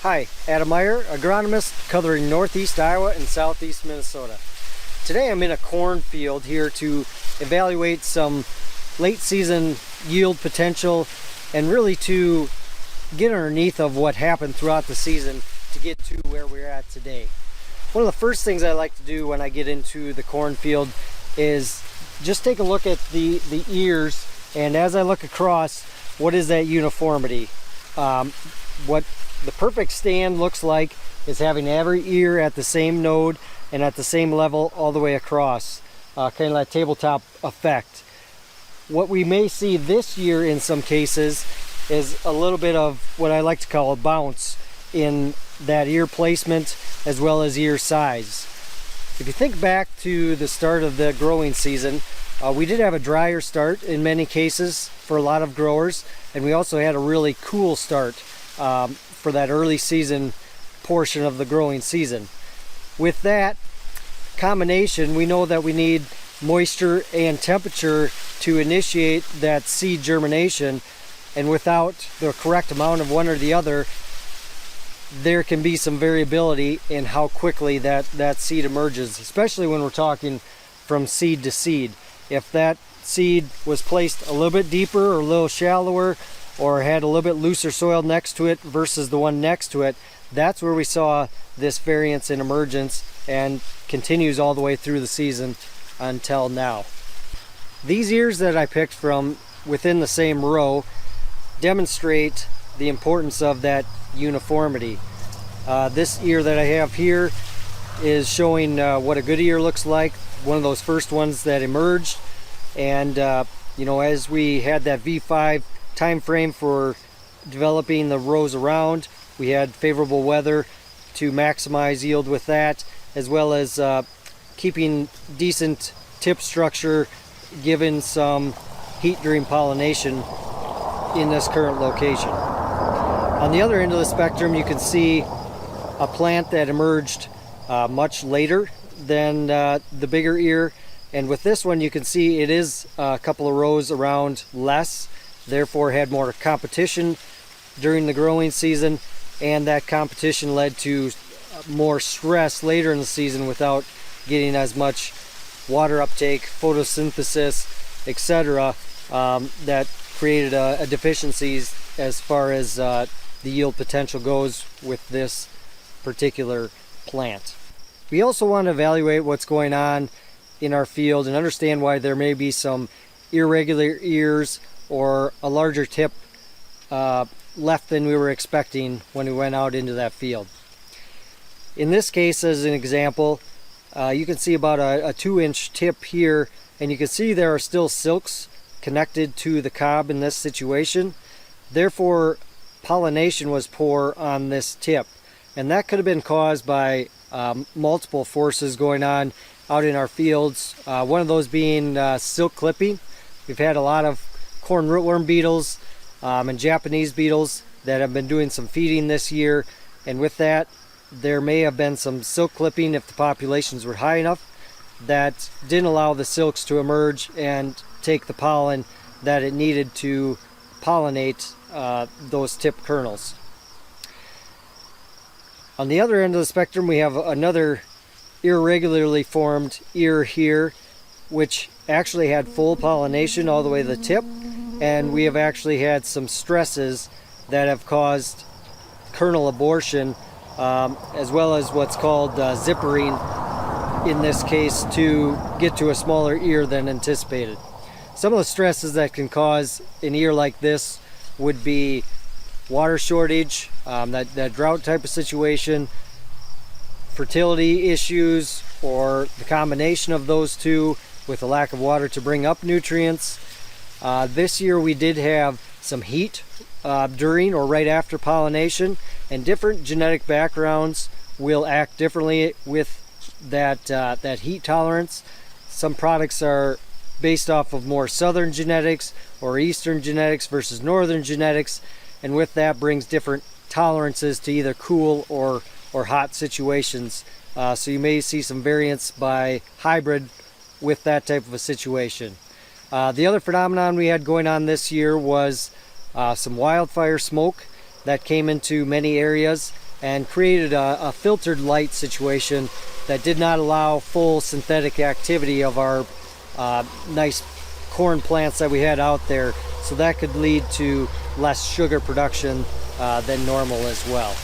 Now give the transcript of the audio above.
Hi, Adam Meyer, agronomist covering northeast Iowa and southeast Minnesota. Today I'm in a cornfield here to evaluate some late season yield potential and really to get underneath of what happened throughout the season to get to where we're at today. One of the first things I like to do when I get into the cornfield is just take a look at the ears, and as I look across, what is that uniformity? What the perfect stand looks like is having every ear at the same node and at the same level all the way across, kind of that tabletop effect. What we may see this year in some cases is a little bit of what I like to call a bounce in that ear placement as well as ear size. If you think back to the start of the growing season, we did have a drier start in many cases for a lot of growers, and we also had a really cool start for that early season portion of the growing season. With that combination, we know that we need moisture and temperature to initiate that seed germination, and without the correct amount of one or the other, there can be some variability in how quickly that seed emerges, especially when we're talking from seed to seed. If that seed was placed a little bit deeper or a little shallower, or had a little bit looser soil next to it versus the one next to it, that's where we saw this variance in emergence, and continues all the way through the season until now. These ears that I picked from within the same row demonstrate the importance of that uniformity. This ear that I have here is showing what a good ear looks like, one of those first ones that emerged, and as we had that V5 time frame for developing the rows around, we had favorable weather to maximize yield with that, as well as keeping decent tip structure given some heat during pollination in this current location. On the other end of the spectrum, you can see a plant that emerged much later than the bigger ear, and with this one you can see it is a couple of rows around less, therefore had more competition during the growing season, and that competition led to more stress later in the season without getting as much water uptake, photosynthesis, etc. That created a deficiencies as far as the yield potential goes with this particular plant. We also want to evaluate what's going on in our field and understand why there may be some irregular ears or a larger tip left than we were expecting when we went out into that field. In this case, as an example, you can see about a 2-inch tip here, and you can see there are still silks connected to the cob in this situation. Therefore, pollination was poor on this tip, and that could have been caused by multiple forces going on out in our fields. One of those being silk clipping. We've had a lot of corn rootworm beetles and Japanese beetles that have been doing some feeding this year, and with that there may have been some silk clipping if the populations were high enough that didn't allow the silks to emerge and take the pollen that it needed to pollinate those tip kernels. On the other end of the spectrum, we have another irregularly formed ear here, which actually had full pollination all the way to the tip, and we have actually had some stresses that have caused kernel abortion, as well as what's called zippering in this case, to get to a smaller ear than anticipated. Some of the stresses that can cause an ear like this would be water shortage, that drought type of situation, fertility issues, or the combination of those two with a lack of water to bring up nutrients. This year we did have some heat during or right after pollination, and different genetic backgrounds will act differently with that heat tolerance. Some products are based off of more southern genetics or eastern genetics versus northern genetics, and with that brings different tolerances to either cool or hot situations. So you may see some variance by hybrid with that type of a situation. The other phenomenon we had going on this year was some wildfire smoke that came into many areas, and created a filtered light situation that did not allow full synthetic activity of our nice corn plants that we had out there. So that could lead to less sugar production than normal as well.